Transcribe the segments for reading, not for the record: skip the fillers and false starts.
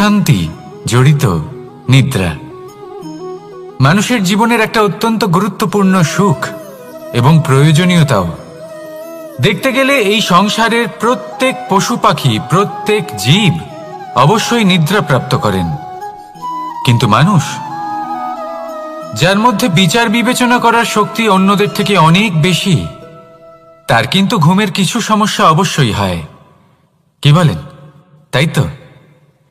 প্রশান্তি জড়িত নিদ্রা মানুষের জীবনের একটা অত্যন্ত গুরুত্বপূর্ণ সুখ এবং প্রয়োজনীয়তাও। দেখতে গেলে এই সংসারের প্রত্যেক পশু পাখি, প্রত্যেক জীব অবশ্যই নিদ্রা প্রাপ্ত করেন, কিন্তু মানুষ, যার মধ্যে বিচার বিবেচনা করার শক্তি অন্যদের থেকে অনেক বেশি, তার কিন্তু ঘুমের কিছু সমস্যা অবশ্যই হয়। কি বলেন, তাই তো?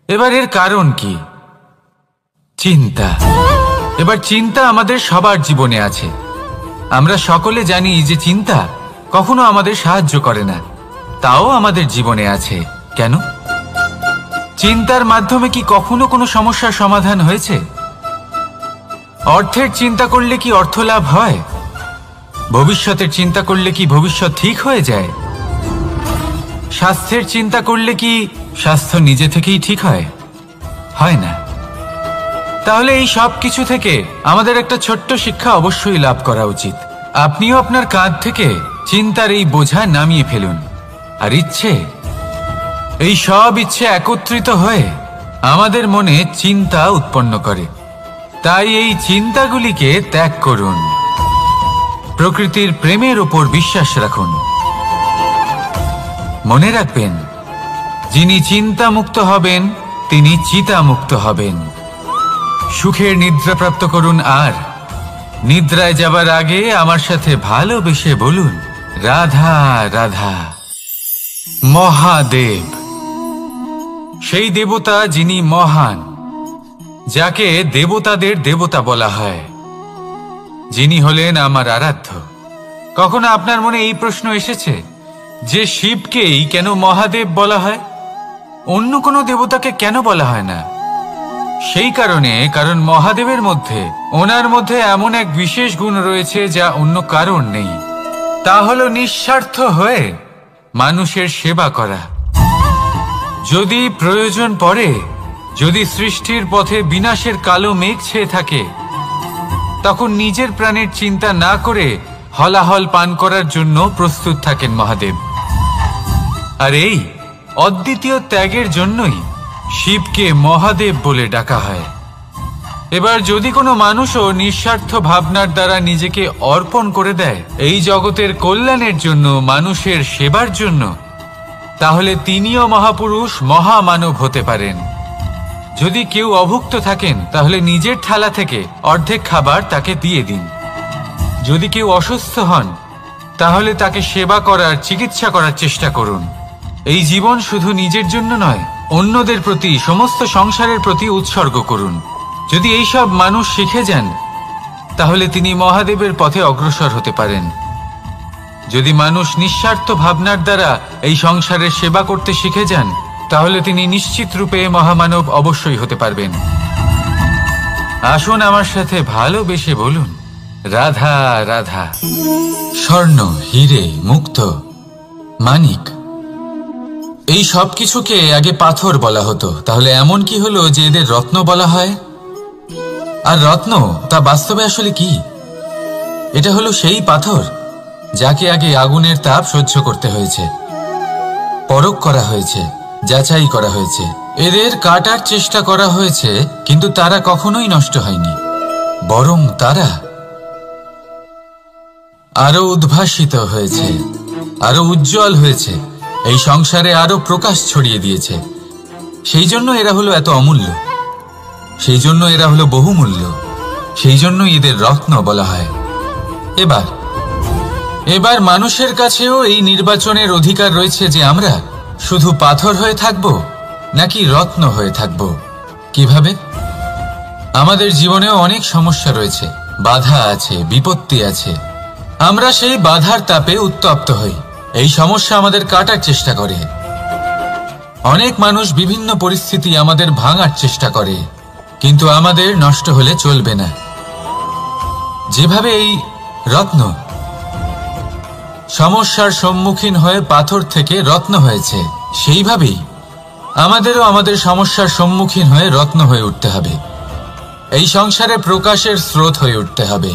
এবার এর কারণ কি? চিন্তা। এবার চিন্তা আমাদের সবার জীবনে আছে। আমরা সকলে জানি যে চিন্তা কখনো আমাদের সাহায্য করে না, তাও আমাদের জীবনে আছে। কেন? চিন্তার মাধ্যমে কি কখনো কোনো সমস্যার সমাধান হয়েছে? অর্থের চিন্তা করলে কি অর্থ লাভ হয়? ভবিষ্যতের চিন্তা করলে কি ভবিষ্যৎ ঠিক হয়ে যায়? স্বাস্থ্যের চিন্তা করলে কি স্বাস্থ্য নিজে থেকেই ঠিক হয়? হয় না। তাহলে এই সব কিছু থেকে আমাদের একটা ছোট্ট শিক্ষা অবশ্যই লাভ করা উচিত। আপনিও আপনার কাঁধ থেকে চিন্তার এই বোঝা নামিয়ে ফেলুন। আর এই সব ইচ্ছে একত্রিত হয়ে আমাদের মনে চিন্তা উৎপন্ন করে। তাই এই চিন্তাগুলিকে ত্যাগ করুন। প্রকৃতির প্রেমের উপর বিশ্বাস রাখুন। মনে রাখবেন, যিনি চিন্তামুক্ত হবেন তিনি চিতামুক্ত হবেন। সুখের নিদ্রা প্রাপ্ত করুন, আর নিদ্রায় যাবার আগে আমার সাথে ভালোবেসে বলুন, রাধা রাধা। মহাদেব, সেই দেবতা যিনি মহান, যাকে দেবতাদের দেবতা বলা হয়, যিনি হলেন আমার আরাধ্য। কখনো আপনার মনে এই প্রশ্ন এসেছে যে শিবকেই কেন মহাদেব বলা হয়, অন্য কোনো দেবতাকে কেন বলা হয় না? সেই কারণ মহাদেবের মধ্যে, ওনার মধ্যে এমন এক বিশেষ গুণ রয়েছে যা অন্য কারণ নেই। তা হলো নিঃস্বার্থ হয়ে মানুষের সেবা করা। যদি প্রয়োজন পড়ে, যদি সৃষ্টির পথে বিনাশের কালো মেঘ ছেয়ে থাকে, তখন নিজের প্রাণের চিন্তা না করে হলাহল পান করার জন্য প্রস্তুত থাকেন মহাদেব। আর এই অদ্বিতীয় ত্যাগের জন্যই শিবকে মহাদেব বলে ডাকা হয়। এবার যদি কোনো মানুষও নিঃস্বার্থ ভাবনার দ্বারা নিজেকে অর্পণ করে দেয় এই জগতের কল্যাণের জন্য, মানুষের সেবার জন্য, তাহলে তিনিও মহাপুরুষ, মহামানব হতে পারেন। যদি কেউ অভুক্ত থাকেন, তাহলে নিজের থালা থেকে অর্ধেক খাবার তাকে দিয়ে দিন। যদি কেউ অসুস্থ হন, তাহলে তাকে সেবা করার, চিকিৎসা করার চেষ্টা করুন। এই জীবন শুধু নিজের জন্য নয়, অন্যদের প্রতি, সমস্ত সংসারের প্রতি উৎসর্গ করুন। যদি এইসব মানুষ শিখে যান, তাহলে তিনি মহাদেবের পথে অগ্রসর হতে পারেন। যদি মানুষ নিঃস্বার্থ ভাবনার দ্বারা এই সংসারের সেবা করতে শিখে যান, তাহলে তিনি নিশ্চিত রূপে মহামানব অবশ্যই হতে পারবেন। আসুন আমার সাথে ভালোবেসে বলুন, রাধা রাধা। স্বর্ণ, হিরে, মুক্ত, মানিক, এই সব কিছুকে আগে পাথর বলা হতো। তাহলে এমন কি হলো যে এদের রত্ন বলা হয়? আর রত্ন তা বাস্তবে আসলে কি? এটা হলো সেই পাথর যাকে আগে আগুনের তাপ সহ্য করতে হয়েছে, পরখ করা হয়েছে, যাচাই করা হয়েছে, এদের কাটার চেষ্টা করা হয়েছে, কিন্তু তারা কখনোই নষ্ট হয়নি, বরং তারা আরো উদ্ভাসিত হয়েছে, আরো উজ্জ্বল হয়েছে, এই সংসারে আরো প্রকাশ ছড়িয়ে দিয়েছে। সেই জন্য এরা হলো এত অমূল্য, সেই জন্য এরা হলো বহুমূল্য, সেই জন্য এদের রত্ন বলা হয়। এবার মানুষের কাছেও এই নির্বাচনের অধিকার রয়েছে যে আমরা শুধু পাথর হয়ে থাকব নাকি রত্ন হয়ে থাকব। কিভাবে? আমাদের জীবনেও অনেক সমস্যা রয়েছে, বাধা আছে, বিপত্তি আছে। আমরা সেই বাধার তাপে উত্তপ্ত হই, এই সমস্যা আমাদের কাটার চেষ্টা করে। অনেক মানুষ বিভিন্ন পরিস্থিতি আমাদের ভাঙার চেষ্টা করে, কিন্তু আমাদের নষ্ট হলে চলবে না। যেভাবে এই রত্ন সমস্যার সম্মুখীন হয়ে পাথর থেকে রত্ন হয়েছে, সেইভাবেই আমাদেরও আমাদের সমস্যার সম্মুখীন হয়ে রত্ন হয়ে উঠতে হবে, এই সংসারে প্রকাশের স্রোত হয়ে উঠতে হবে।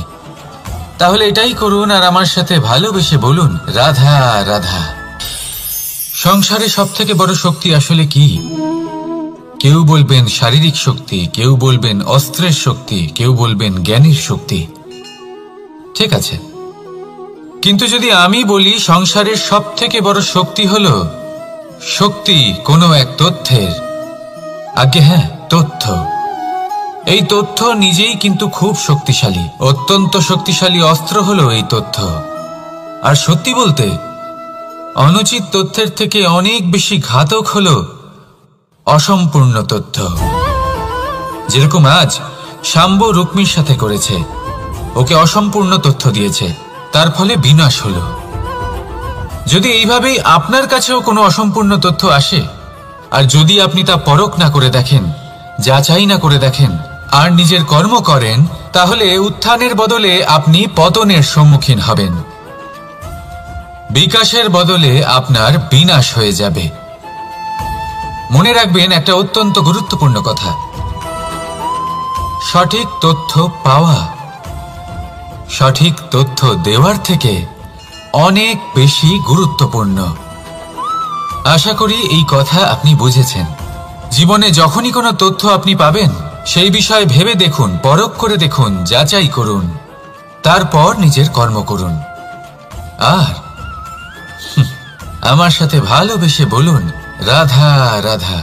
তাহলে এটাই করুন আর আমার সাথে ভালোবেসে বলুন, রাধা রাধা। সংসারে সব থেকে বড় শক্তি আসলে কি? কেউ বলবেন শারীরিক শক্তি, কেউ বলবেন অস্ত্রের শক্তি, কেউ বলবেন জ্ঞানের শক্তি। ঠিক আছে, কিন্তু যদি আমি বলি সংসারের সব থেকে বড় শক্তি হল শক্তি কোনো এক তথ্যের, আগে হ্যাঁ, তথ্য। এই তথ্য নিজেই কিন্তু খুব শক্তিশালী, অত্যন্ত শক্তিশালী অস্ত্র হলো এই তথ্য। আর সত্যি বলতে অনুচিত তথ্যের থেকে অনেক বেশি ঘাতক হলো অসম্পূর্ণ তথ্য। যেরকম আজ শাম্ব রুক্মির সাথে করেছে, ওকে অসম্পূর্ণ তথ্য দিয়েছে, তার ফলে বিনাশ হলো। যদি এইভাবেই আপনার কাছেও কোনো অসম্পূর্ণ তথ্য আসে, আর যদি আপনি তা পরখ না করে দেখেন, যাচাই না করে দেখেন, আর নিজের কর্ম করেন, তাহলে উত্থানের বদলে আপনি পতনের সম্মুখীন হবেন। বিকাশের বদলে আপনার বিনাশ হয়ে যাবে। মনে রাখবেন একটা অত্যন্ত গুরুত্বপূর্ণ কথা, সঠিক তথ্য পাওয়া সঠিক তথ্য দেওয়ার থেকে অনেক বেশি গুরুত্বপূর্ণ। আশা করি এই কথা আপনি বুঝেছেন। জীবনে যখনই কোনো তথ্য আপনি পাবেন, সেই বিষয়ে ভেবে দেখুন, পরখ করে দেখুন, যাচাই করুন, তারপর নিজের কর্ম করুন। আর আমার সাথে ভালোবেসে বলুন, রাধা রাধা।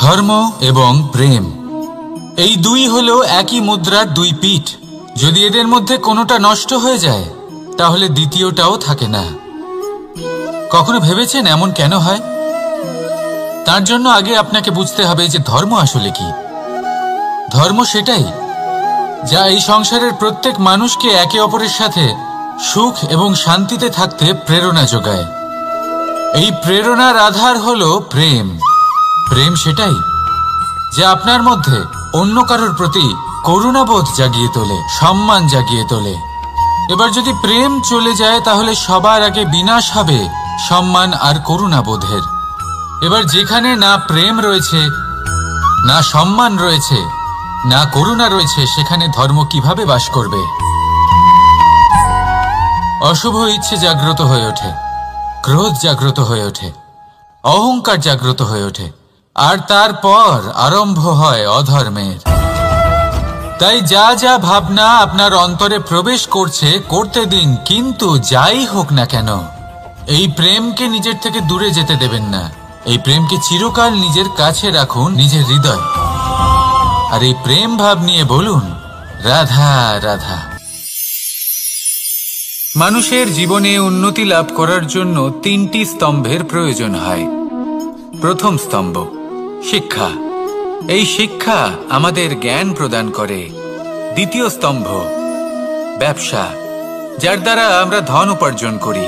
ধর্ম এবং প্রেম, এই দুই হলো একই মুদ্রার দুই পিঠ। যদি এদের মধ্যে কোনোটা নষ্ট হয়ে যায়, তাহলে দ্বিতীয়টাও থাকে না। কখনো ভেবেছেন এমন কেন হয়? তার জন্য আগে আপনাকে বুঝতে হবে যে ধর্ম আসলে কি। ধর্ম সেটাই যা এই সংসারের প্রত্যেক মানুষকে একে অপরের সাথে সুখ এবং শান্তিতে থাকতে প্রেরণা যোগায়। এই প্রেরণার আধার হলো প্রেম। প্রেম সেটাই যা আপনার মধ্যে অন্য কারোর প্রতি করুণাবোধ জাগিয়ে তোলে, সম্মান জাগিয়ে তোলে। এবার যদি প্রেম চলে যায়, তাহলে সবার আগে বিনাশ হবে সম্মান আর করুণাবোধের। এবার যেখানে না প্রেম রয়েছে, না সম্মান রয়েছে, না করুণা রয়েছে, সেখানে ধর্ম কিভাবে বাস করবে? অশুভ ইচ্ছে জাগ্রত হয়ে ওঠে, ক্রোধ জাগ্রত হয়ে ওঠে, অহংকার জাগ্রত হয়ে ওঠে, আর তারপর আরম্ভ হয় অধর্মের। তাই যা যা ভাবনা আপনার অন্তরে প্রবেশ করছে, করতে দিন, কিন্তু যাই হোক না কেন, এই প্রেমকে নিজের থেকে দূরে যেতে দেবেন না। এই প্রেমকে চিরকাল নিজের কাছে রাখুন, নিজের হৃদয়। আর এই প্রেম ভাব নিয়ে বলুন, রাধা রাধা। মানুষের জীবনে উন্নতি লাভ করার জন্য তিনটি স্তম্ভের প্রয়োজন হয়। প্রথম স্তম্ভ শিক্ষা। এই শিক্ষা আমাদের জ্ঞান প্রদান করে। দ্বিতীয় স্তম্ভ ব্যবসা, যার দ্বারা আমরা ধন উপার্জন করি।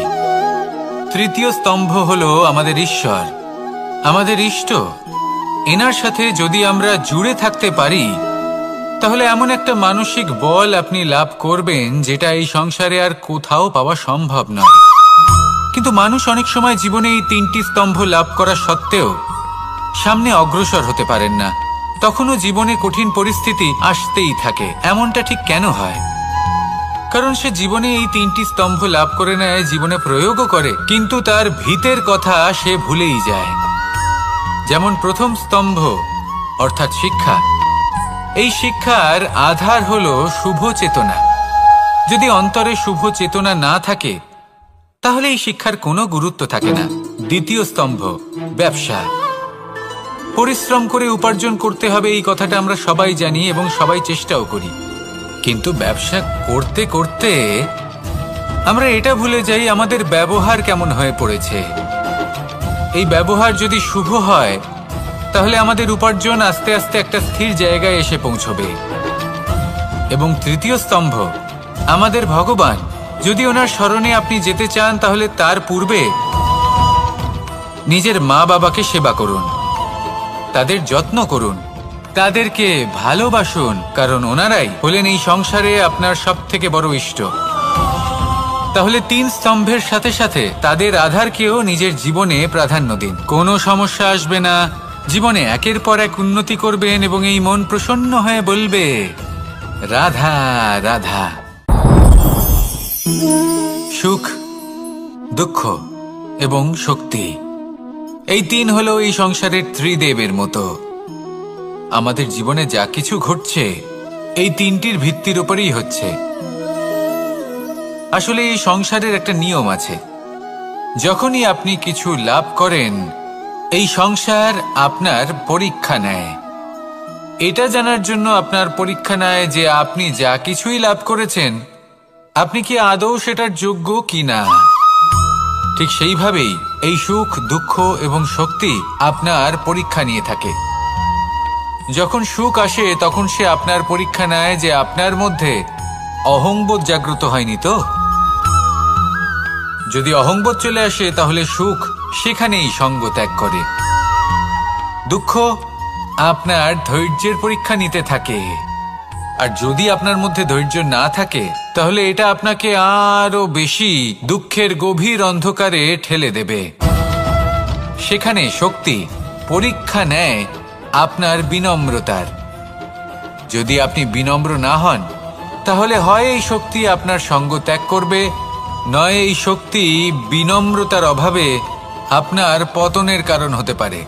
তৃতীয় স্তম্ভ হলো আমাদের ঈশ্বর, আমাদের ইষ্ট। এনার সাথে যদি আমরা জুড়ে থাকতে পারি, তাহলে এমন একটা মানসিক বল আপনি লাভ করবেন যেটা এই সংসারে আর কোথাও পাওয়া সম্ভব নয়। কিন্তু মানুষ অনেক সময় জীবনে এই তিনটি স্তম্ভ লাভ করা সত্ত্বেও সামনে অগ্রসর হতে পারেন না। তখনও জীবনে কঠিন পরিস্থিতি আসতেই থাকে। এমনটা ঠিক কেন হয়? কারণ সে জীবনে এই তিনটি স্তম্ভ লাভ করে নেয়, জীবনে প্রয়োগও করে, কিন্তু তার ভিতের কথা সে ভুলেই যায়। যেমন প্রথম স্তম্ভ অর্থাৎ শিক্ষা। এই শিক্ষার আধার হলো শুভ চেতনা। যদি অন্তরে শুভ চেতনা না থাকে, তাহলে এই শিক্ষার কোনো গুরুত্ব থাকে না। দ্বিতীয় স্তম্ভ ব্যবসা। পরিশ্রম করে উপার্জন করতে হবে, এই কথাটা আমরা সবাই জানি এবং সবাই চেষ্টাও করি। কিন্তু ব্যবসা করতে করতে আমরা এটা ভুলে যাই আমাদের ব্যবহার কেমন হয়ে পড়েছে। এই ব্যবহার যদি শুভ হয়, তাহলে আমাদের উপার্জন আস্তে আস্তে একটা স্থির জায়গায় এসে পৌঁছবে। এবং তৃতীয় স্তম্ভ আমাদের ভগবান। যদি ওনার স্মরণে আপনি যেতে চান, তাহলে তার পূর্বে নিজের মা বাবাকে সেবা করুন, তাদের যত্ন করুন, তাদেরকে ভালোবাসুন, কারণ ওনারাই হলেন এই সংসারে আপনার সব থেকে বড় ইষ্ট। তাহলে তিন স্তম্ভের সাথে সাথে তাদের আধারকেও নিজের জীবনে প্রাধান্য দিন। কোনো সমস্যা আসবে না, জীবনে একের পর এক উন্নতি করবেন এবং এই মন প্রসন্ন হয়ে বলবে, রাধা রাধা। সুখ, দুঃখ এবং শক্তি, এই তিন হলো এই সংসারের ত্রিদেবের মতো। আমাদের জীবনে যা কিছু ঘটছে এই তিনটির ভিত্তির উপরেই হচ্ছে। আসলে এই সংসারের একটা নিয়ম আছে, যখনই আপনি কিছু লাভ করেন এই সংসার আপনার পরীক্ষা নেয়। এটা জানার জন্য আপনার পরীক্ষা নেয় যে আপনি যা কিছুই লাভ করেছেন আপনি কি আদৌ সেটার যোগ্য কিনা। ঠিক সেইভাবেই এই সুখ, দুঃখ এবং শক্তি আপনার পরীক্ষা নিয়ে থাকে। যখন সুখ আসে তখন সে আপনার পরীক্ষা নেয় যে আপনার মধ্যে অহংবোধ জাগ্রত হয়নি তো। যদি অহংবোধ চলে আসে তাহলে সুখ সেখানেই সঙ্গ ত্যাগ করে। দুঃখ আপনার ধৈর্যের পরীক্ষা নিতে থাকে, আর যদি আপনার মধ্যে ধৈর্য না থাকে তাহলে এটা আপনাকে আরো বেশি দুঃখের গভীর অন্ধকারে ঠেলে দেবে। সেখানে শক্তি পরীক্ষা নেয় আপনার বিনম্রতার। যদি আপনি বিনম্র না হন তাহলে হয় এই শক্তি আপনার সঙ্গ ত্যাগ করবে, নয় এই শক্তি বিনম্রতার অভাবে আপনার পতনের কারণ হতে পারে।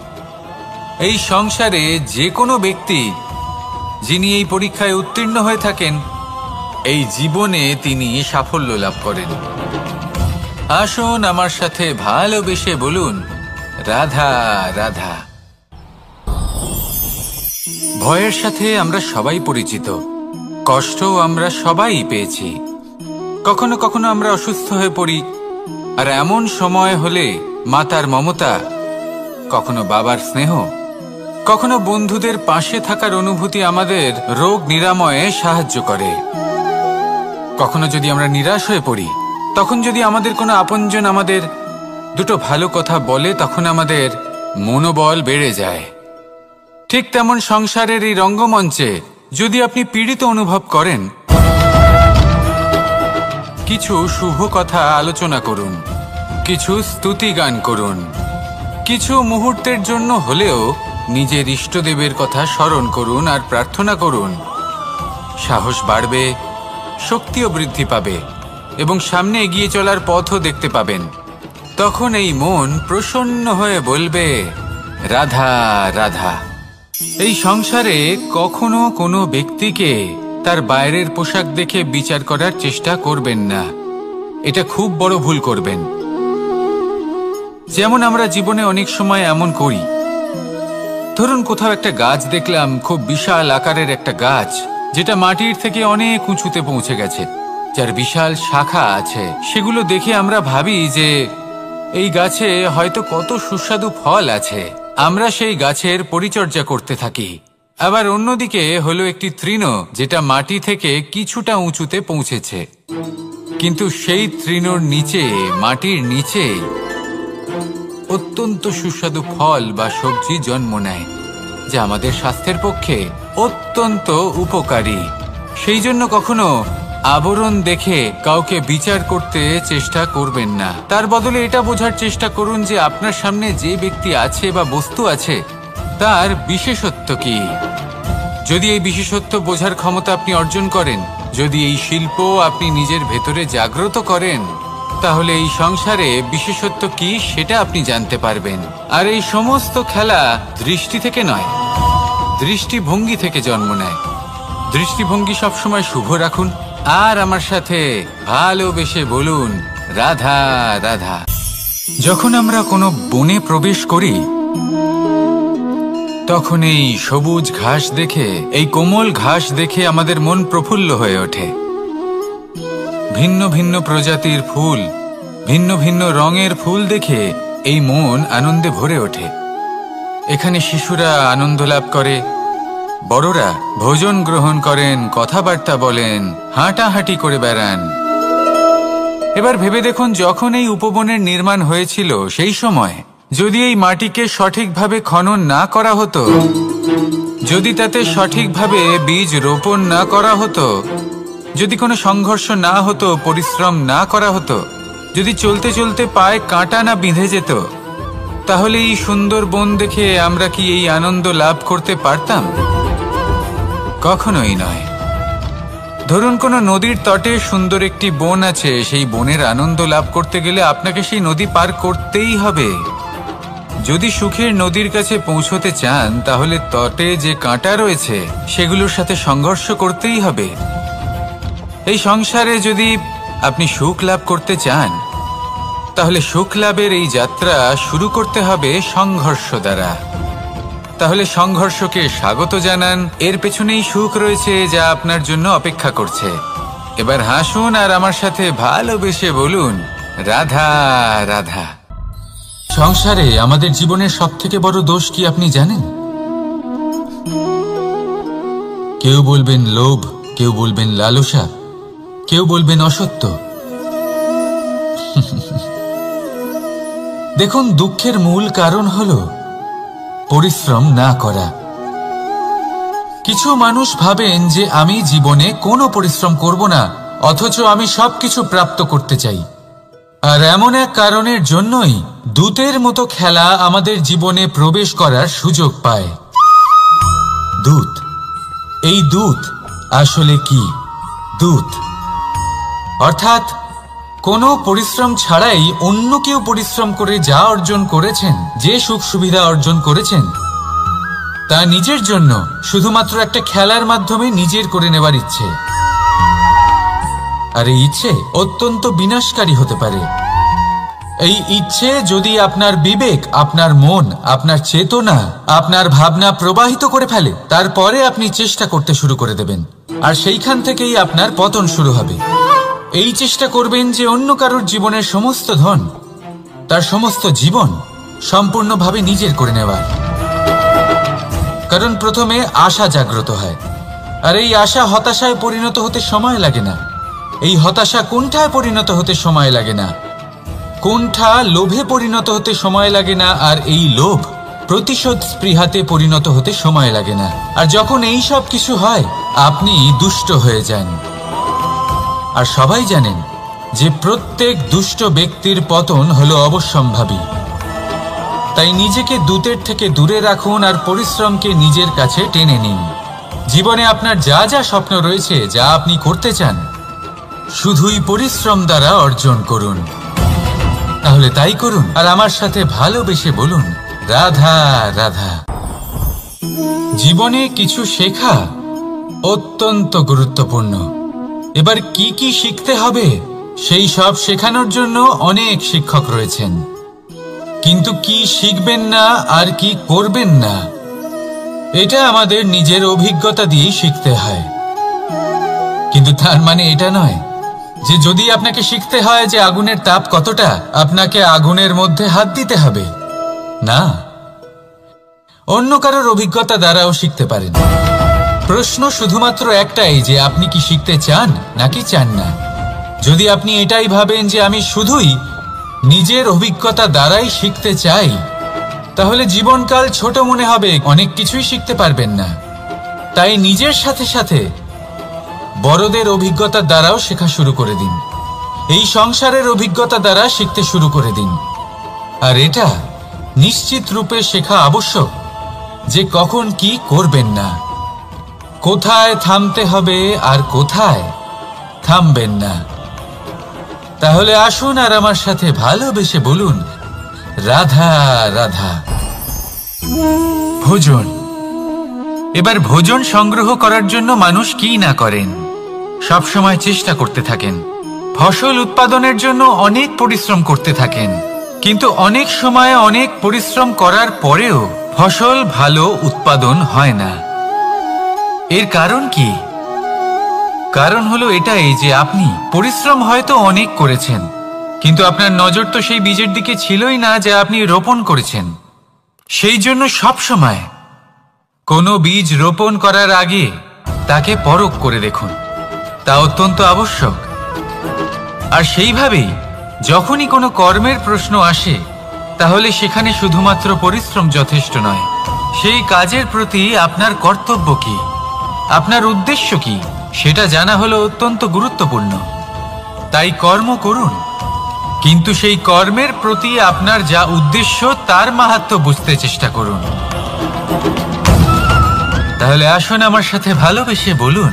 এই সংসারে যে কোনো ব্যক্তি যিনি এই পরীক্ষায় উত্তীর্ণ হয়ে থাকেন এই জীবনে তিনি সাফল্য লাভ করেন। আসুন আমার সাথে ভালোবেসে বলুন, রাধা রাধা। ভয়ের সাথে আমরা সবাই পরিচিত, কষ্টও আমরা সবাই পেয়েছি। কখনো কখনো আমরা অসুস্থ হয়ে পড়ি, আর এমন সময় হলে মাতার মমতা, কখনো বাবার স্নেহ, কখনো বন্ধুদের পাশে থাকার অনুভূতি আমাদের রোগ নিরাময়ে সাহায্য করে। কখনো যদি আমরা নিরাশ হয়ে পড়ি, তখন যদি আমাদের কোনো আপনজন আমাদের দুটো ভালো কথা বলে তখন আমাদের মনোবল বেড়ে যায়। ঠিক তেমন সংসারের এই রঙ্গমঞ্চে যদি আপনি পীড়িত অনুভব করেন, কিছু শুভ কথা আলোচনা করুন, কিছু স্তুতি গান করুন, কিছু মুহূর্তের জন্য হলেও নিজের ইষ্টদেবের কথা স্মরণ করুন আর প্রার্থনা করুন। সাহস বাড়বে, শক্তিও বৃদ্ধি পাবে এবং সামনে এগিয়ে চলার পথও দেখতে পাবেন। তখন এই মন প্রসন্ন হয়ে বলবে, রাধা রাধা। এই সংসারে কখনো কোনো ব্যক্তিকে তার বাইরের পোশাক দেখে বিচার করার চেষ্টা করবেন না, এটা খুব বড় ভুল করবেন। যেমন আমরা জীবনে অনেক সময় এমন করি, ধরুন কোথাও একটা গাছ দেখলাম, খুব বিশাল আকারের একটা গাছ যেটা মাটির থেকে অনেক উঁচুতে পৌঁছে গেছে, যার বিশাল শাখা আছে। সেগুলো দেখে আমরা ভাবি যে এই গাছে হয়তো কত সুস্বাদু ফল আছে, আমরা সেই গাছের পরিচর্যা করতে থাকি। আবার অন্যদিকে হলো একটি তৃণ যেটা মাটি থেকে কিছুটা উঁচুতে পৌঁছেছে, কিন্তু সেই তৃণর নিচে, মাটির নিচে অত্যন্ত সুস্বাদু ফল বা সবজি জন্ম নেয়, যা আমাদের স্বাস্থ্যের পক্ষে অত্যন্ত উপকারী। সেই জন্য কখনো আবরণ দেখে কাউকে বিচার করতে চেষ্টা করবেন না। তার বদলে এটা বোঝার চেষ্টা করুন যে আপনার সামনে যে ব্যক্তি আছে বা বস্তু আছে তার বিশেষত্ব কি। যদি এই বিশেষত্ব বোঝার ক্ষমতা আপনি অর্জন করেন, যদি এই শিল্প আপনি নিজের ভেতরে জাগ্রত করেন, তাহলে এই সংসারে বিশেষত্ব কি সেটা আপনি জানতে পারবেন। আর এই সমস্ত খেলা দৃষ্টি থেকে নয়, দৃষ্টিভঙ্গি থেকে জন্ম নেয়। দৃষ্টিভঙ্গি সবসময় শুভ রাখুন আর আমার সাথে ভালোবেসে বলুন, রাধা রাধা। যখন আমরা কোনো বনে প্রবেশ করি তখন এই সবুজ ঘাস দেখে, এই কোমল ঘাস দেখে আমাদের মন প্রফুল্ল হয়ে ওঠে। ভিন্ন ভিন্ন প্রজাতির ফুল, ভিন্ন ভিন্ন রঙের ফুল দেখে এই মন আনন্দে ভরে ওঠে। এখানে শিশুরা আনন্দ লাভ করে, বড়রা ভোজন গ্রহণ করেন, কথাবার্তা বলেন, হাঁটাহাঁটি করে বেড়ান। এবার ভেবে দেখুন, যখন এই উপবনের নির্মাণ হয়েছিল সেই সময় যদি এই মাটিকে সঠিকভাবে খনন না করা হতো, যদি তাতে সঠিকভাবে বীজ রোপণ না করা হতো, যদি কোনো সংঘর্ষ না হতো, পরিশ্রম না করা হতো, যদি চলতে চলতে পায়ে কাঁটা না বিঁধে যেত, তাহলে এই সুন্দর বন দেখে আমরা কি এই আনন্দ লাভ করতে পারতাম? কখনোই নয়। ধরুন কোনো নদীর তটে সুন্দর একটি বন আছে, সেই বনের আনন্দ লাভ করতে গেলে আপনাকে সেই নদী পার করতেই হবে। যদি সুখের নদীর কাছে পৌঁছতে চান তাহলে তটে যে কাঁটা রয়েছে সেগুলোর সাথে সংঘর্ষ করতেই হবে। এই সংসারে যদি আপনি সুখ লাভ করতে চান তাহলে সুখ লাভের এই যাত্রা শুরু করতে হবে সংঘর্ষ দ্বারা। তাহলে সংঘর্ষকে স্বাগত জানান, এর পেছনেই সুখ রয়েছে যা আপনার জন্য অপেক্ষা করছে। এবার হাসুন আর আমার সাথে ভালোবেসে বলুন, রাধা রাধা। সংসারে আমাদের জীবনের সবথেকে বড় দোষ কি আপনি জানেন? কেউ বলবেন লোভ, কেউ বলবেন লালসা, কেউ বলবেন অসত্য। দেখুন, দুঃখের মূল কারণ হলো পরিশ্রম না করা। কিছু মানুষ ভাবেন যে আমি জীবনে কোনো পরিশ্রম করব না, অথচ আমি সবকিছু প্রাপ্ত করতে চাই। আর এমন এক কারণের জন্যই দূতের মতো খেলা আমাদের জীবনে প্রবেশ করার সুযোগ পায়। দূত, এই দূত আসলে কি? দূত অর্থাৎ কোনো পরিশ্রম ছাড়াই অন্য কেউ পরিশ্রম করে যা অর্জন করেছেন, যে সুখ সুবিধা অর্জন করেছেন, তা নিজের জন্য শুধুমাত্র একটা খেলার মাধ্যমে নিজের করে নেবার ইচ্ছে। আর এই ইচ্ছে অত্যন্ত বিনাশকারী হতে পারে। এই ইচ্ছে যদি আপনার বিবেক, আপনার মন, আপনার চেতনা, আপনার ভাবনা প্রবাহিত করে ফেলে, তারপরে আপনি চেষ্টা করতে শুরু করে দেবেন, আর সেইখান থেকেই আপনার পতন শুরু হবে। এই চেষ্টা করবেন যে অন্য কারোর জীবনের সমস্ত ধন, তার সমস্ত জীবন সম্পূর্ণভাবে নিজের করে নেওয়ার। কারণ প্রথমে আশা জাগ্রত হয়, আর এই আশা হতাশায় পরিণত হতে সময় লাগে না। এই হতাশা কুণ্ঠায় পরিণত হতে সময় লাগে না, কুণ্ঠা লোভে পরিণত হতে সময় লাগে না, আর এই লোভ প্রতিশোধ স্পৃহাতে পরিণত হতে সময় লাগে না। আর যখন এই সব কিছু হয়, আপনি দুষ্ট হয়ে যান। আর সবাই জানেন যে প্রত্যেক দুষ্ট ব্যক্তির পতন হলো অবশ্যম্ভাবী। তাই নিজেকে দূতের থেকে দূরে রাখুন আর পরিশ্রমকে নিজের কাছে টেনে নিন। জীবনে আপনার যা যা স্বপ্ন রয়েছে, যা আপনি করতে চান, শুধুই পরিশ্রম দ্বারা অর্জন করুন। তাহলে তাই করুন আর আমার সাথে ভালোবেসে বলুন, রাধা রাধা। জীবনে কিছু শেখা অত্যন্ত গুরুত্বপূর্ণ। এবার কি কি শিখতে হবে সেই সব শেখানোর জন্য অনেক শিক্ষক রয়েছেন, কিন্তু কি শিখবেন না আর কি করবেন না, এটা আমাদের নিজের অভিজ্ঞতা দিয়েই শিখতে হয়। কিন্তু তার মানে এটা নয় যে যদি আপনাকে শিখতে হয় যে আগুনের তাপ কতটা, আপনাকে আগুনের মধ্যে হাত দিতে হবে। না, অন্য কারোর অভিজ্ঞতা দ্বারাও শিখতে পারেন। প্রশ্ন শুধুমাত্র একটাই যে আপনি কি শিখতে চান নাকি চান না। যদি আপনি এটাই ভাবেন যে আমি শুধুই নিজের অভিজ্ঞতা দ্বারাই শিখতে চাই, তাহলে জীবনকাল ছোট মনে হবে, অনেক কিছুই শিখতে পারবেন না। তাই নিজের সাথে সাথে বড়দের অভিজ্ঞতা দ্বারাও শেখা শুরু করে দিন। এই সংসারের অভিজ্ঞতা দ্বারা শিখতে শুরু করে দিন। আর এটা নিশ্চিত রূপে শেখা আবশ্যক যে কখন কি করবেন না, কোথায় থামতে হবে আর কোথায় থামবেন না। তাহলে আসুন আর আমার সাথে ভালোবেসে বলুন, রাধা রাধা। ভোজন। এবার ভোজন সংগ্রহ করার জন্য মানুষ কি না করেন, সব সময় চেষ্টা করতে থাকেন। ফসল উৎপাদনের জন্য অনেক পরিশ্রম করতে থাকেন, কিন্তু অনেক সময় অনেক পরিশ্রম করার পরেও ফসল ভালো উৎপাদন হয় না। এর কারণ কি? কারণ হলো এটাই যে আপনি পরিশ্রম হয়তো অনেক করেছেন, কিন্তু আপনার নজর তো সেই বীজের দিকে ছিলই না যা আপনি রোপণ করেছেন। সেই জন্য সব সময় কোনো বীজ রোপণ করার আগে তাকে পরখ করে দেখুন, তা অত্যন্ত আবশ্যক। আর সেইভাবেই যখনই কোনো কর্মের প্রশ্ন আসে, তাহলে সেখানে শুধুমাত্র পরিশ্রম যথেষ্ট নয়। সেই কাজের প্রতি আপনার কর্তব্য কি, আপনার উদ্দেশ্য কি, সেটা জানা হলো অত্যন্ত গুরুত্বপূর্ণ। তাই কর্ম করুন, কিন্তু সেই কর্মের প্রতি আপনার যা উদ্দেশ্য তার মাহাত্ম্য বুঝতে চেষ্টা করুন। তাহলে আসুন আমার সাথে ভালোবেসে বলুন,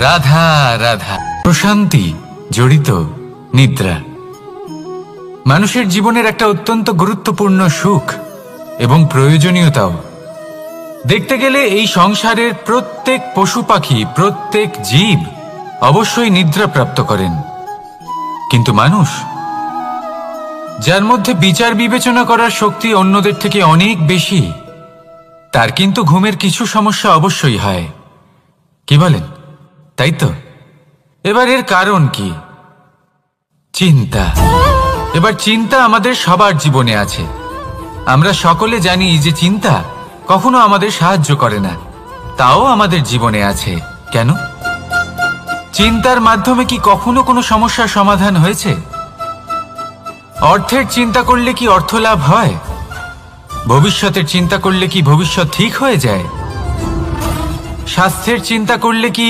রাধা রাধা। প্রশান্তি জড়িত নিদ্রা। মানুষের জীবনের একটা অত্যন্ত গুরুত্বপূর্ণ সুখ এবং প্রয়োজনীয়তাও। দেখতে গেলে এই সংসারের প্রত্যেক পশু পাখি, প্রত্যেক জীব অবশ্যই নিদ্রা প্রাপ্ত করেন, কিন্তু মানুষ, যার মধ্যে বিচার বিবেচনা করার শক্তি অন্যদের থেকে অনেক বেশি, তার কিন্তু ঘুমের কিছু সমস্যা অবশ্যই হয়। কি বলেন, তাই তো? এবার এর কারণ কি? চিন্তা। এবার চিন্তা আমাদের সবার জীবনে আছে। আমরা সকলে জানি যে চিন্তা কখনো আমাদের সাহায্য করে না, তাও আমাদের জীবনে আছে। কেন? চিন্তার মাধ্যমে কি কখনো কোনো সমস্যার সমাধান হয়েছে? অর্থের চিন্তা করলে কি অর্থ লাভ হয়? ভবিষ্যতের চিন্তা করলে কি ভবিষ্যৎ ঠিক হয়ে যায়? স্বাস্থ্যের চিন্তা করলে কি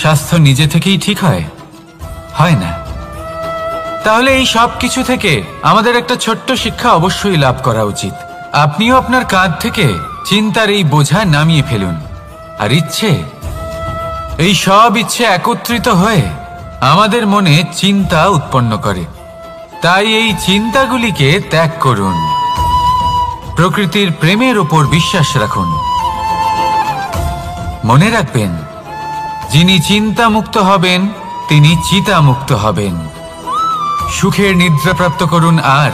স্বাস্থ্য নিজে থেকেই ঠিক হয়? হয় না। তাহলে এই সব কিছু থেকে আমাদের একটা ছোট্ট শিক্ষা অবশ্যই লাভ করা উচিত। আপনিও আপনার কাঁধ থেকে চিন্তার এই বোঝা নামিয়ে ফেলুন। আর ইচ্ছে, এই সব ইচ্ছে একত্রিত হয়ে আমাদের মনে চিন্তা উৎপন্ন করে। তাই এই চিন্তাগুলিকে ত্যাগ করুন। প্রকৃতির প্রেমের ওপর বিশ্বাস রাখুন। মনে রাখবেন, যিনি চিন্তামুক্ত হবেন তিনি চিতামুক্ত হবেন। সুখের নিদ্রা প্রাপ্ত করুন, আর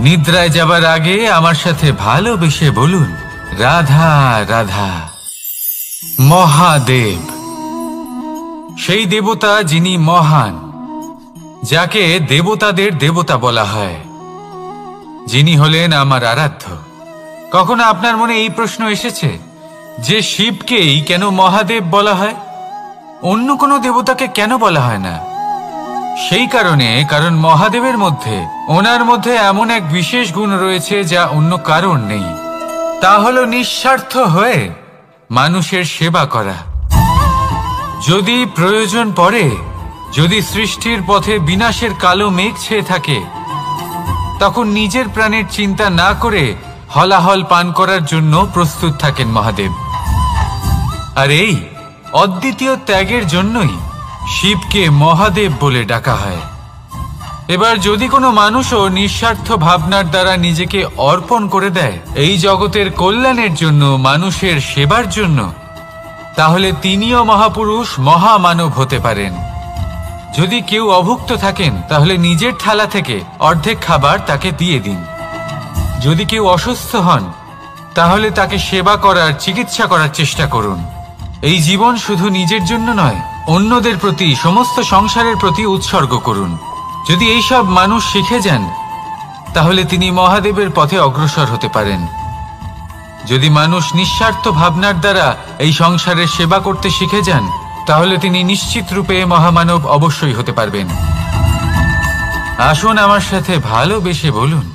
নিদ্রায় যাবার আগে আমার সাথে ভালোবেসে বলুন, রাধা রাধা। মহাদেব, সেই দেবতা যিনি মহান, যাকে দেবতাদের দেবতা বলা হয়, যিনি হলেন আমার আরাধ্য। কখনো আপনার মনে এই প্রশ্ন এসেছে যে শিবকেই কেন মহাদেব বলা হয়, অন্য কোনো দেবতাকে কেন বলা হয় না? সেই কারণ মহাদেবের মধ্যে, ওনার মধ্যে এমন এক বিশেষ গুণ রয়েছে যা অন্য কারণ নেই। তা হলো নিঃস্বার্থ হয়ে মানুষের সেবা করা। যদি প্রয়োজন পড়ে, যদি সৃষ্টির পথে বিনাশের কালো মেঘ ছেয়ে থাকে, তখন নিজের প্রাণের চিন্তা না করে হলাহল পান করার জন্য প্রস্তুত থাকেন মহাদেব। আর এই অদ্বিতীয় ত্যাগের জন্যই শিবকে মহাদেব বলে ডাকা হয়। এবার যদি কোনো মানুষও নিঃস্বার্থ ভাবনার দ্বারা নিজেকে অর্পণ করে দেয় এই জগতের কল্যাণের জন্য, মানুষের সেবার জন্য, তাহলে তিনিও মহাপুরুষ, মহামানব হতে পারেন। যদি কেউ অভুক্ত থাকেন, তাহলে নিজের থালা থেকে অর্ধেক খাবার তাকে দিয়ে দিন। যদি কেউ অসুস্থ হন, তাহলে তাকে সেবা করার, চিকিৎসা করার চেষ্টা করুন। এই জীবন শুধু নিজের জন্য নয়, অন্যদের প্রতি, সমস্ত সংসারের প্রতি উৎসর্গ করুন। যদি এই সব মানুষ শিখে যান, তাহলে তিনি মহাদেবের পথে অগ্রসর হতে পারেন। যদি মানুষ নিঃস্বার্থ ভাবনার দ্বারা এই সংসারের সেবা করতে শিখে যান, তাহলে তিনি নিশ্চিত রূপে মহামানব অবশ্যই হতে পারবেন। আসুন আমার সাথে ভালোবেসে বলুন,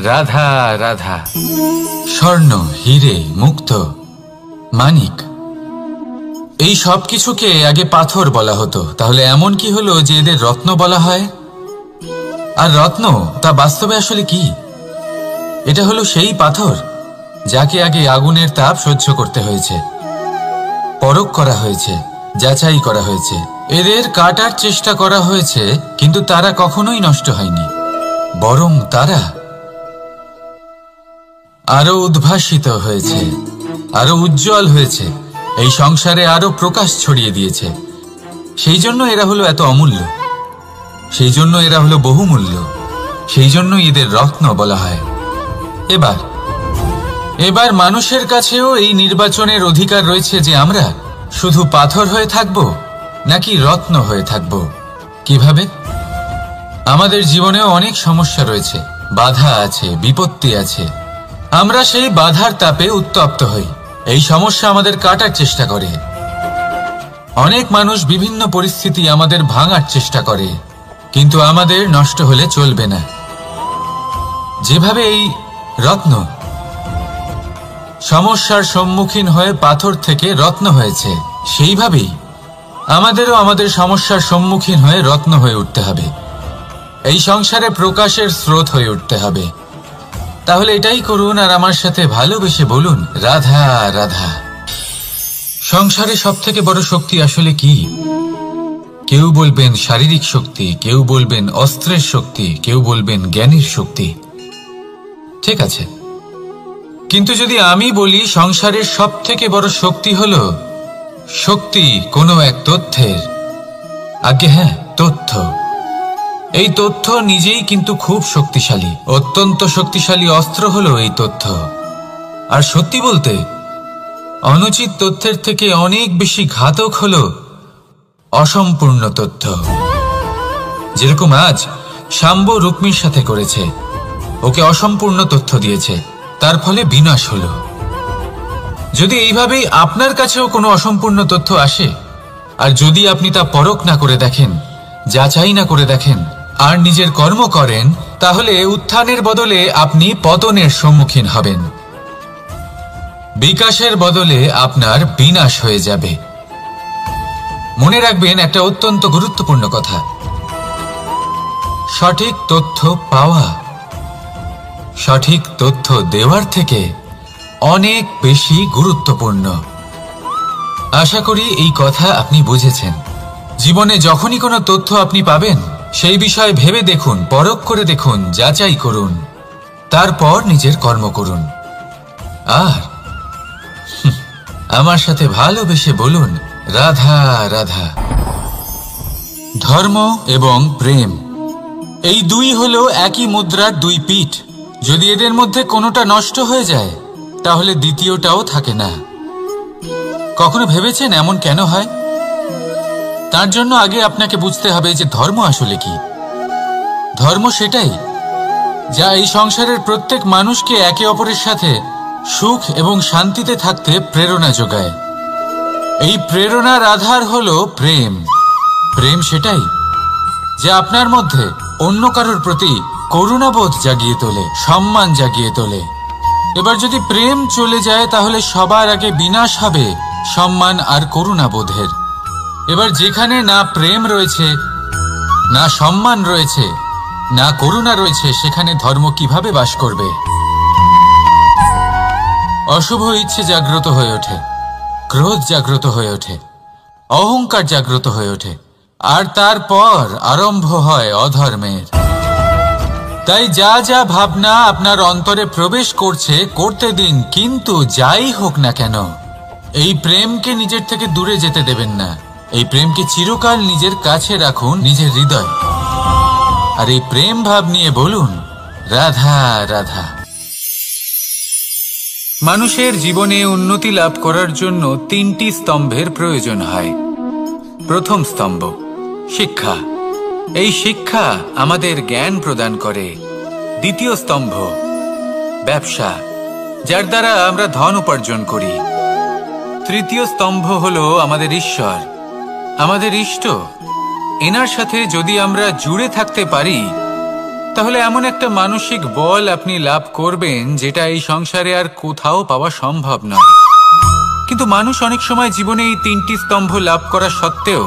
রাধা রাধা। স্বর্ণ, হিরে, মুক্ত, মানিক, এই সব কিছুকে আগে পাথর বলা হতো। তাহলে এমন কি হলো যে এদের রত্ন বলা হয়? আর রত্ন তা বাস্তবে আসলে কি? এটা হলো সেই পাথর যাকে আগে আগুনের তাপ সহ্য করতে হয়েছে, পরখ করা হয়েছে, যাচাই করা হয়েছে, এদের কাটার চেষ্টা করা হয়েছে, কিন্তু তারা কখনোই নষ্ট হয়নি, বরং তারা আরো উদ্ভাসিত হয়েছে, আরো উজ্জ্বল হয়েছে, এই সংসারে আরো প্রকাশ ছড়িয়ে দিয়েছে। সেই জন্য এরা হলো এত অমূল্য, সেই জন্য এরা হলো বহুমূল্য, সেই জন্য এদের রত্ন বলা হয়। এবার মানুষের কাছেও এই নির্বাচনের অধিকার রয়েছে যে আমরা শুধু পাথর হয়ে থাকব নাকি রত্ন হয়ে থাকব। কিভাবে? আমাদের জীবনেও অনেক সমস্যা রয়েছে, বাধা আছে, বিপত্তি আছে। আমরা সেই বাধার তাপে উত্তপ্ত হই, এই সমস্যা আমাদের কাটার চেষ্টা করে। অনেক মানুষ বিভিন্ন পরিস্থিতি আমাদের ভাঙার চেষ্টা করে, কিন্তু আমাদের নষ্ট হলে চলবে না। যেভাবে এই রত্ন সমস্যার সম্মুখীন হয়ে পাথর থেকে রত্ন হয়েছে, সেইভাবেই আমাদেরও আমাদের সমস্যার সম্মুখীন হয়ে রত্ন হয়ে উঠতে হবে, এই সংসারে প্রকাশের স্রোত হয়ে উঠতে হবে। তাহলে এটাই করুন আর আমার সাথে ভালোবেসে বলুন, রাধা রাধা। সংসারে সব থেকে বড় শক্তি আসলে কি? কেউ বলবেন শারীরিক শক্তি, কেউ বলবেন অস্ত্রের শক্তি, কেউ বলবেন জ্ঞানের শক্তি। ঠিক আছে, কিন্তু যদি আমি বলি সংসারের সব থেকে বড় শক্তি হল শক্তি কোনো এক তথ্যের, আগে হ্যাঁ, তথ্য। এই তথ্য নিজেই কিন্তু খুব শক্তিশালী, অত্যন্ত শক্তিশালী অস্ত্র হলো এই তথ্য। আর সত্যি বলতে অনুচিত তথ্যের থেকে অনেক বেশি ঘাতক হলো অসম্পূর্ণ তথ্য। যেরকম আজ শাম্ব রুক্মির সাথে করেছে, ওকে অসম্পূর্ণ তথ্য দিয়েছে, তার ফলে বিনাশ হলো। যদি এইভাবেই আপনার কাছেও কোনো অসম্পূর্ণ তথ্য আসে, আর যদি আপনি তা পরখ না করে দেখেন, যাচাই না করে দেখেন, আর নিজের কর্ম করেন, তাহলে উত্থানের বদলে আপনি পতনের সম্মুখীন হবেন। বিকাশের বদলে আপনার বিনাশ হয়ে যাবে। মনে রাখবেন একটা অত্যন্ত গুরুত্বপূর্ণ কথা, সঠিক তথ্য পাওয়া সঠিক তথ্য দেওয়ার থেকে অনেক বেশি গুরুত্বপূর্ণ। আশা করি এই কথা আপনি বুঝেছেন। জীবনে যখনই কোনো তথ্য আপনি পাবেন, সেই বিষয়ে ভেবে দেখুন, পরখ করে দেখুন, যাচাই করুন, তারপর নিজের কর্ম করুন। আর আমার সাথে ভালোবেসে বলুন, রাধা রাধা। ধর্ম এবং প্রেম, এই দুই হলো একই মুদ্রার দুই পিঠ। যদি এদের মধ্যে কোনোটা নষ্ট হয়ে যায়, তাহলে দ্বিতীয়টাও থাকে না। কখনো ভেবেছেন এমন কেন হয়? তার জন্য আগে আপনাকে বুঝতে হবে যে ধর্ম আসলে কি। ধর্ম সেটাই যা এই সংসারের প্রত্যেক মানুষকে একে অপরের সাথে সুখ এবং শান্তিতে থাকতে প্রেরণা যোগায়। এই প্রেরণার আধার হলো প্রেম। প্রেম সেটাই যা আপনার মধ্যে অন্য কারোর প্রতি করুণাবোধ জাগিয়ে তোলে, সম্মান জাগিয়ে তোলে। এবার যদি প্রেম চলে যায়, তাহলে সবার আগে বিনাশ হবে সম্মান আর করুণাবোধের। এবার যেখানে না প্রেম রয়েছে, না সম্মান রয়েছে, না করুণা রয়েছে, সেখানে ধর্ম কিভাবে বাস করবে? অশুভ ইচ্ছে জাগ্রত হয়ে ওঠে, ক্রোধ জাগ্রত হয়ে ওঠে, অহংকার জাগ্রত হয়ে ওঠে, আর তারপর আরম্ভ হয় অধর্মের। তাই যা যা ভাবনা আপনার অন্তরে প্রবেশ করছে, করতে দিন, কিন্তু যাই হোক না কেন, এই প্রেমকে নিজের থেকে দূরে যেতে দেবেন না। এই প্রেমকে চিরকাল নিজের কাছে রাখুন, নিজের হৃদয়। আর এই প্রেম ভাব নিয়ে বলুন, রাধা রাধা। মানুষের জীবনে উন্নতি লাভ করার জন্য তিনটি স্তম্ভের প্রয়োজন হয়। প্রথম স্তম্ভ শিক্ষা। এই শিক্ষা আমাদের জ্ঞান প্রদান করে। দ্বিতীয় স্তম্ভ ব্যবসা, যার দ্বারা আমরা ধন উপার্জন করি। তৃতীয় স্তম্ভ হলো আমাদের ঈশ্বর, আমাদের ইষ্ট। এনার সাথে যদি আমরা জুড়ে থাকতে পারি, তাহলে এমন একটা মানসিক বল আপনি লাভ করবেন যেটা এই সংসারে আর কোথাও পাওয়া সম্ভব নয়। কিন্তু মানুষ অনেক সময় জীবনে এই তিনটি স্তম্ভ লাভ করা সত্ত্বেও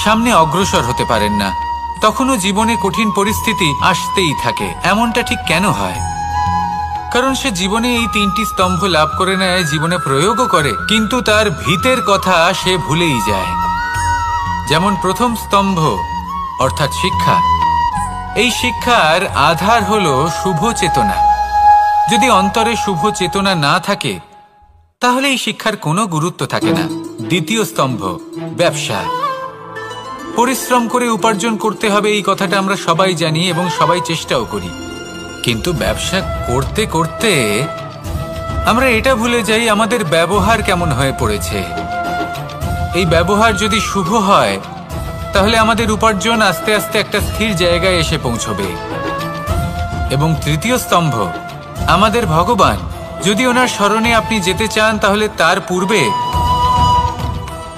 সামনে অগ্রসর হতে পারেন না। তখনও জীবনে কঠিন পরিস্থিতি আসতেই থাকে। এমনটা ঠিক কেন হয়? কারণ সে জীবনে এই তিনটি স্তম্ভ লাভ করে নেয়, জীবনে প্রয়োগও করে, কিন্তু তার ভিতের কথা সে ভুলেই যায়। যেমন প্রথম স্তম্ভ অর্থাৎ শিক্ষা। এই শিক্ষার আধার হলো শুভ চেতনা। যদি অন্তরে শুভ চেতনা না থাকে, তাহলে এই শিক্ষার কোনো গুরুত্ব থাকে না। দ্বিতীয় স্তম্ভ ব্যবসা। পরিশ্রম করে উপার্জন করতে হবে, এই কথাটা আমরা সবাই জানি এবং সবাই চেষ্টাও করি। কিন্তু ব্যবসা করতে করতে আমরা এটা ভুলে যাই আমাদের ব্যবহার কেমন হয়ে পড়েছে। এই ব্যবহার যদি শুভ হয়, তাহলে আমাদের উপার্জন আস্তে আস্তে একটা স্থির জায়গায় এসে পৌঁছবে। এবং তৃতীয় স্তম্ভ আমাদের ভগবান। যদি ওনার স্মরণে আপনি যেতে চান, তাহলে তার পূর্বে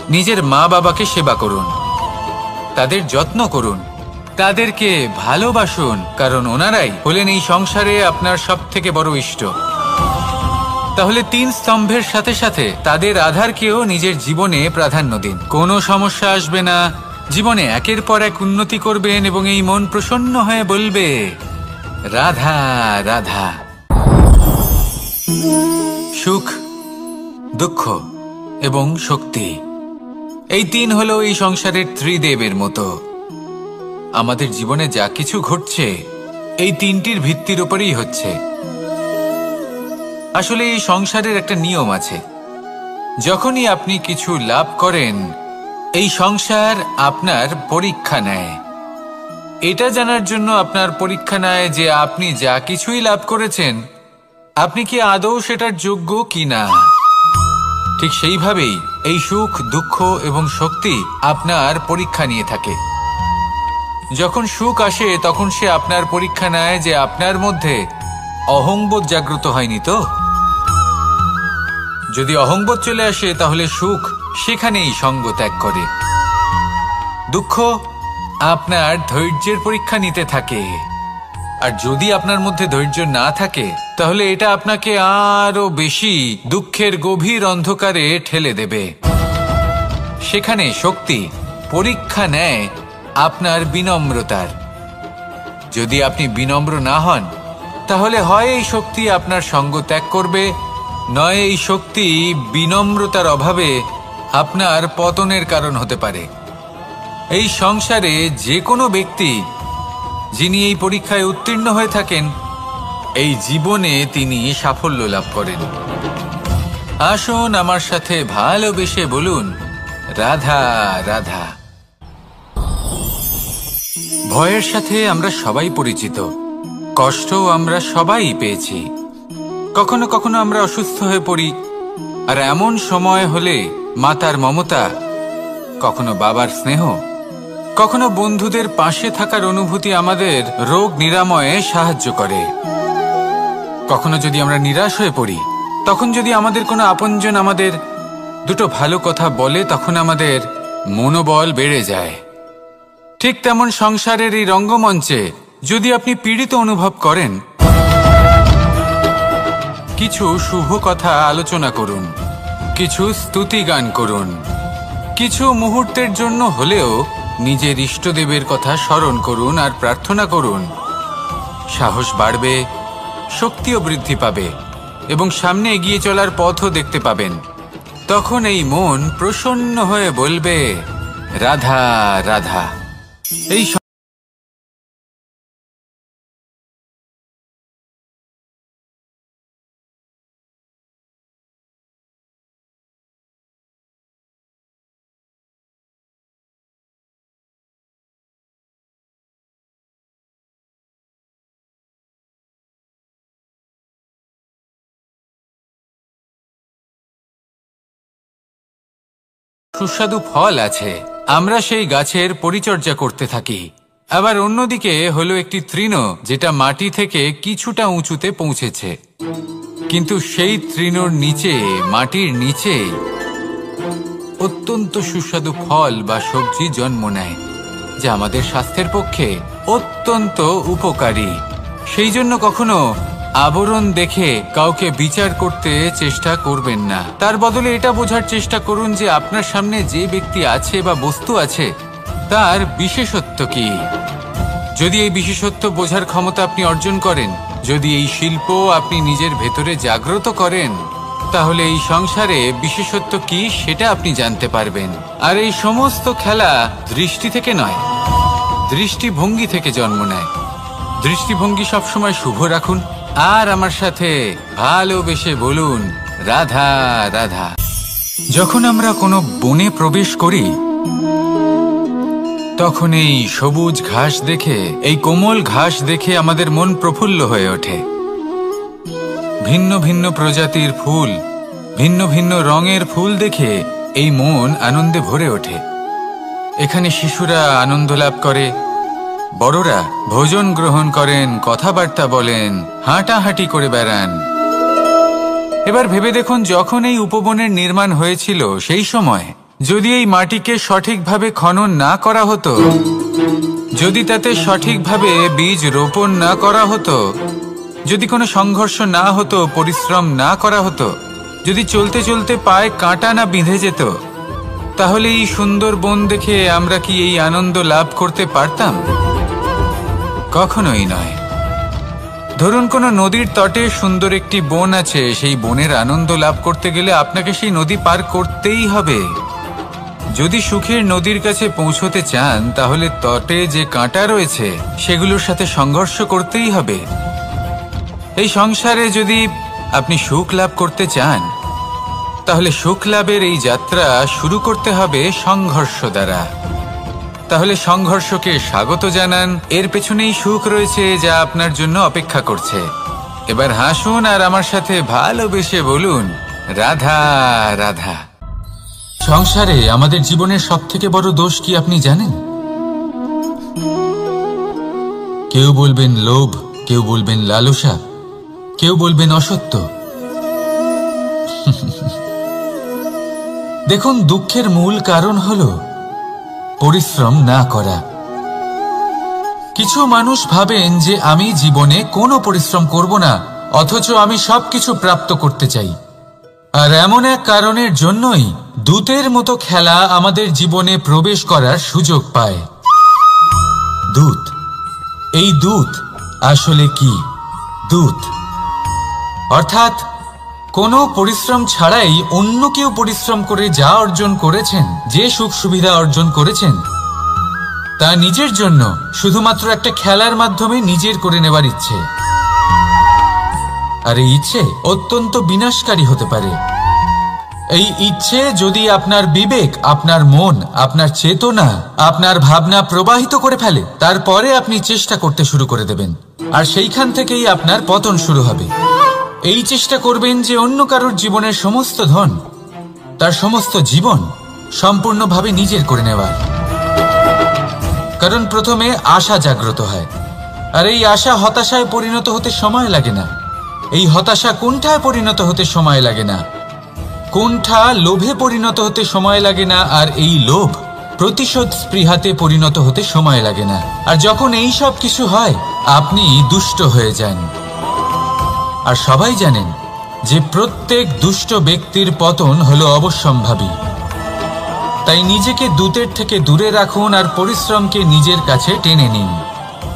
নিজের মা বাবাকে সেবা করুন, তাদের যত্ন করুন, তাদেরকে ভালোবাসুন, কারণ ওনারাই হলেন এই সংসারে আপনার সব থেকে বড় ইষ্ট। তাহলে তিন স্তম্ভের সাথে সাথে তাদের আধারকেও নিজের জীবনে প্রাধান্য দিন। কোনো সমস্যা আসবে না, জীবনে একের পর এক উন্নতি করবেন এবং এই মন প্রসন্ন হয়ে বলবে, রাধা রাধা। সুখ, দুঃখ এবং শক্তি এই তিন হলো এই সংসারের ত্রিদেবের মতো। আমাদের জীবনে যা কিছু ঘটছে এই তিনটির ভিত্তির উপরেই হচ্ছে। আসলে এই সংসারের একটা নিয়ম আছে, যখনই আপনি কিছু লাভ করেন এই সংসার আপনার পরীক্ষা নেয়। এটা জানার জন্য আপনার পরীক্ষা নেয় যে আপনি যা কিছুই লাভ করেছেন আপনি কি আদৌ সেটার যোগ্য কিনা। ঠিক সেইভাবেই এই সুখ, দুঃখ এবং শক্তি আপনার পরীক্ষা নিয়ে থাকে। যখন সুখ আসে তখন সে আপনার পরীক্ষা নেয় যে আপনার মধ্যে অহংবোধ জাগ্রত হয়নি তো। যদি অহংবোধ চলে আসে তাহলে সুখ সেখানেই সঙ্গ ত্যাগ করে। দুঃখ আপনার ধৈর্যের পরীক্ষা নিতে থাকে, আর যদি আপনার মধ্যে ধৈর্য না থাকে তাহলে এটা আপনাকে আরো বেশি দুঃখের গভীর অন্ধকারে ঠেলে দেবে। সেখানে শক্তি পরীক্ষা নেয় আপনার বিনম্রতার। যদি আপনি বিনম্র না হন তাহলে হয় এই শক্তি আপনার সঙ্গ ত্যাগ করবে, নয় এই শক্তি বিনম্রতার অভাবে আপনার পতনের কারণ হতে পারে। এই সংসারে যে কোনো ব্যক্তি যিনি এই পরীক্ষায় উত্তীর্ণ হয়ে থাকেন এই জীবনে তিনি সাফল্য লাভ করেন। আসুন আমার সাথে ভালোবেসে বলুন, রাধা রাধা। ভয়ের সাথে আমরা সবাই পরিচিত, কষ্টও আমরা সবাই পেয়েছি। কখনো কখনো আমরা অসুস্থ হয়ে পড়ি, আর এমন সময় হলে মাতার মমতা, কখনো বাবার স্নেহ, কখনো বন্ধুদের পাশে থাকার অনুভূতি আমাদের রোগ নিরাময়ে সাহায্য করে। কখনো যদি আমরা নিরাশ হয়ে পড়ি, তখন যদি আমাদের কোনো আপনজন আমাদের দুটো ভালো কথা বলে তখন আমাদের মনোবল বেড়ে যায়। ঠিক তেমন সংসারের এই রঙ্গমঞ্চে যদি আপনি পীড়িত অনুভব করেন, কিছু শুভ কথা আলোচনা করুন, কিছু স্তুতি গান করুন, কিছু মুহূর্তের জন্য হলেও নিজের ইষ্টদেবের কথা স্মরণ করুন আর প্রার্থনা করুন। সাহস বাড়বে, শক্তিও বৃদ্ধি পাবে এবং সামনে এগিয়ে চলার পথও দেখতে পাবেন। তখন এই মন প্রসন্ন হয়ে বলবে, রাধা রাধা। এই সুস্বাদু ফল আছে, আমরা সেই গাছের পরিচর্যা করতে থাকি। আবার অন্যদিকে হলো একটি তৃণ যেটা মাটি থেকে কিছুটা উঁচুতে পৌঁছেছে, কিন্তু সেই তৃণর নিচে, মাটির নিচে অত্যন্ত সুস্বাদু ফল বা সবজি জন্ম নেয়, যা আমাদের স্বাস্থ্যের পক্ষে অত্যন্ত উপকারী। সেই জন্য কখনো আবরণ দেখে কাউকে বিচার করতে চেষ্টা করবেন না। তার বদলে এটা বোঝার চেষ্টা করুন যে আপনার সামনে যে ব্যক্তি আছে বা বস্তু আছে তার বিশেষত্ব কি। যদি এই বিশেষত্ব বোঝার ক্ষমতা আপনি অর্জন করেন, যদি এই শিল্প আপনি নিজের ভেতরে জাগ্রত করেন, তাহলে এই সংসারে বিশেষত্ব কি সেটা আপনি জানতে পারবেন। আর এই সমস্ত খেলা দৃষ্টি থেকে নয়, দৃষ্টিভঙ্গি থেকে জন্ম নেয়। দৃষ্টিভঙ্গি সবসময় শুভ রাখুন আর আমার সাথে ভালোবেসে বলুন, রাধা রাধা। যখন আমরা কোনো বনে প্রবেশ করি তখন এই সবুজ ঘাস দেখে, এই কোমল ঘাস দেখে আমাদের মন প্রফুল্ল হয়ে ওঠে। ভিন্ন ভিন্ন প্রজাতির ফুল, ভিন্ন ভিন্ন রঙের ফুল দেখে এই মন আনন্দে ভরে ওঠে। এখানে শিশুরা আনন্দ লাভ করে, বড়রা ভোজন গ্রহণ করেন, কথাবার্তা বলেন, হাঁটাহাঁটি করে বেড়ান। এবার ভেবে দেখুন, যখন এই উপবনের নির্মাণ হয়েছিল সেই সময় যদি এই মাটিকে সঠিকভাবে খনন না করা হতো, যদি তাতে সঠিকভাবে বীজ রোপণ না করা হতো, যদি কোনো সংঘর্ষ না হতো, পরিশ্রম না করা হতো, যদি চলতে চলতে পায়ে কাঁটা না বিঁধে যেত, তাহলে এই সুন্দর বন দেখে আমরা কি এই আনন্দ লাভ করতে পারতাম? কখনোই নয়। ধরুন কোনো নদীর তটে সুন্দর একটি বন আছে, সেই বনের আনন্দ লাভ করতে গেলে আপনাকে সেই নদী পার করতেই হবে। যদি সুখের নদীর কাছে পৌঁছতে চান তাহলে তটে যে কাঁটা রয়েছে সেগুলোর সাথে সংঘর্ষ করতেই হবে। এই সংসারে যদি আপনি সুখ লাভ করতে চান তাহলে সুখ লাভের এই যাত্রা শুরু করতে হবে সংঘর্ষ দ্বারা। তাহলে সংঘর্ষকে স্বাগত জানান, এর পেছনেই সুখ রয়েছে যা আপনার জন্য অপেক্ষা করছে। এবার হাসুন আর আমার সাথে ভালোবেসে বলুন, রাধা রাধা। সংসারে আমাদের জীবনের সবথেকে বড় দোষ কি আপনি জানেন? কেউ বলবেন লোভ, কেউ বলবেন লালসা, কেউ বলবেন অসত্য। দেখুন, দুঃখের মূল কারণ হলো পরিশ্রম না করা। কিছু মানুষ ভাবেন যে আমি জীবনে কোনো পরিশ্রম করব না, অথচ আমি সবকিছু প্রাপ্ত করতে চাই। আর এমন এক কারণের জন্যই দূতের মতো খেলা আমাদের জীবনে প্রবেশ করার সুযোগ পায়। দূত। এই দূত আসলে কি? দূত অর্থাৎ কোনো পরিশ্রম ছাড়াই অন্য কেউ পরিশ্রম করে যা অর্জন করেছেন, যে সুখ সুবিধা অর্জন করেছেন, তা নিজের জন্য শুধুমাত্র একটা খেলার মাধ্যমে নিজের করে নেবার ইচ্ছে। আর এই ইচ্ছে অত্যন্ত বিনাশকারী হতে পারে। এই ইচ্ছে যদি আপনার বিবেক, আপনার মন, আপনার চেতনা, আপনার ভাবনা প্রবাহিত করে ফেলে, তারপরে আপনি চেষ্টা করতে শুরু করে দেবেন, আর সেইখান থেকেই আপনার পতন শুরু হবে। এই চেষ্টা করবেন যে অন্য কারোর জীবনের সমস্ত ধন, তার সমস্ত জীবন সম্পূর্ণভাবে নিজের করে নেওয়ার। কারণ প্রথমে আশা জাগ্রত হয়, আর এই আশা হতাশায় পরিণত হতে সময় লাগে না। এই হতাশা কুণ্ঠায় পরিণত হতে সময় লাগে না, কুণ্ঠা লোভে পরিণত হতে সময় লাগে না, আর এই লোভ প্রতিশোধ স্পৃহাতে পরিণত হতে সময় লাগে না। আর যখন এই সব কিছু হয়, আপনি দুষ্ট হয়ে যান। আর সবাই জানেন যে প্রত্যেক দুষ্ট ব্যক্তির পতন হলো অবশ্যম্ভাবী। তাই নিজেকে দূতের থেকে দূরে রাখুন আর পরিশ্রমকে নিজের কাছে টেনে নিন।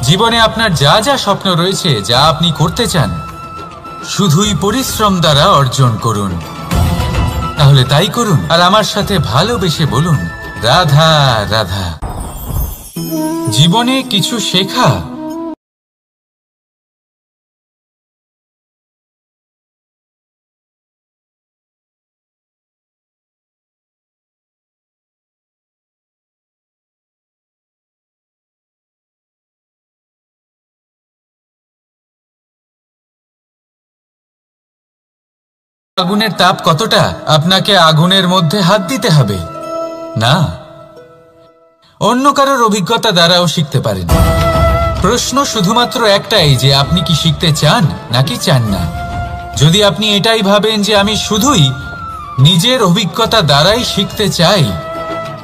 জীবনে আপনার যা যা স্বপ্ন রয়েছে, যা আপনি করতে চান, শুধুই পরিশ্রম দ্বারা অর্জন করুন। তাহলে তাই করুন আর আমার সাথে ভালোবেসে বলুন, রাধা রাধা। জীবনে কিছু শেখা আগুনের তাপ কতটা আপনাকে আগুনের মধ্যে হাত দিতে হবে না, অন্য কারোর অভিজ্ঞতা দ্বারাও শিখতে পারেন। প্রশ্ন শুধুমাত্র একটাই যে আপনি কি শিখতে চান নাকি চান না। যদি আপনি এটাই ভাবেন যে আমি শুধুই নিজের অভিজ্ঞতা দ্বারাই শিখতে চাই,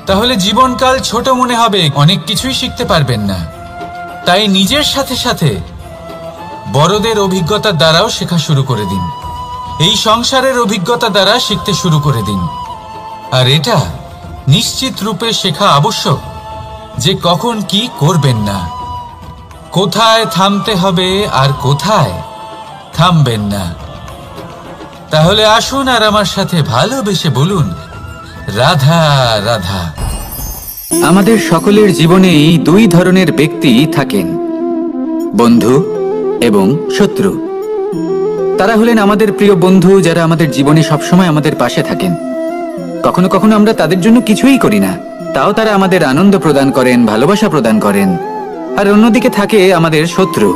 তাহলে জীবনকাল ছোট মনে হবে, অনেক কিছুই শিখতে পারবেন না। তাই নিজের সাথে সাথে বড়দের অভিজ্ঞতা দ্বারাও শেখা শুরু করে দিন। এই সংসারের অভিজ্ঞতা দ্বারা শিখতে শুরু করে দিন। আর এটা নিশ্চিত রূপে শেখা আবশ্যক যে কখন কি করবেন না, কোথায় থামতে হবে আর কোথায় থামবেন না। তাহলে আসুন আর আমার সাথে ভালোবেসে বলুন, রাধা রাধা। আমাদের সকলের জীবনেই দুই ধরনের ব্যক্তি থাকেন, বন্ধু এবং শত্রু। তারা হলেন আমাদের প্রিয় বন্ধু, যারা আমাদের জীবনে সবসময় আমাদের পাশে থাকেন। কখনো কখনো আমরা তাদের জন্য কিছুই করি না, তাও তারা আমাদের আনন্দ প্রদান করেন, ভালোবাসা প্রদান করেন। আর অন্যদিকে থাকে আমাদের শত্রু।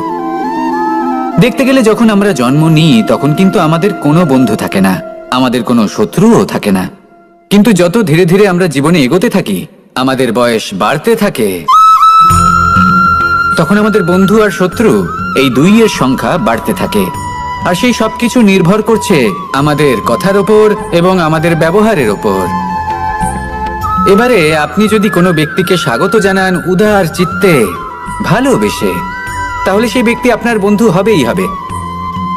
দেখতে গেলে যখন আমরা জন্ম নিই তখন কিন্তু আমাদের কোনো বন্ধু থাকে না, আমাদের কোনো শত্রুও থাকে না। কিন্তু যত ধীরে ধীরে আমরা জীবনে এগোতে থাকি, আমাদের বয়স বাড়তে থাকে, তখন আমাদের বন্ধু আর শত্রু এই দুইয়ের সংখ্যা বাড়তে থাকে। আর সেই সবকিছু নির্ভর করছে আমাদের কথার ওপর এবং আমাদের ব্যবহারের ওপর। এবারে আপনি যদি কোনো ব্যক্তিকে স্বাগত জানান উদার চিত্তে, ভালোবেসে, তাহলে সেই ব্যক্তি আপনার বন্ধু হবেই হবে।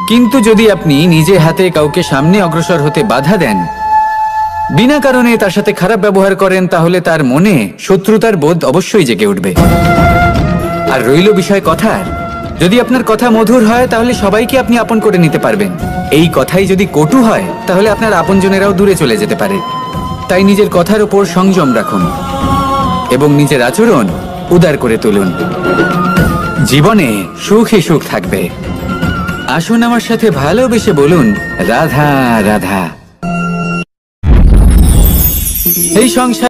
কিন্তু যদি আপনি নিজে হাতে কাউকে সামনে অগ্রসর হতে বাধা দেন, বিনা কারণে তার সাথে খারাপ ব্যবহার করেন, তাহলে তার মনে শত্রুতার বোধ অবশ্যই জেগে উঠবে। আর রইল বিষয় কথার, যদি আপনার কথা মধুর হয় তাহলে সবাইকে আপনি আপন করে নিতে পারবেন। এই কথাই যদি কটু হয় তাহলে আপনার আপনজনেরাও দূরে চলে যেতে পারে। তাই নিজের কথার উপর সংযম রাখুন এবং নিজের আচরণ উদার করে তুলুন। জীবনে সুখই সুখ থাকবে। আসুন আমার সাথে ভালোবেসে বলুন, রাধা রাধা। এই সংসার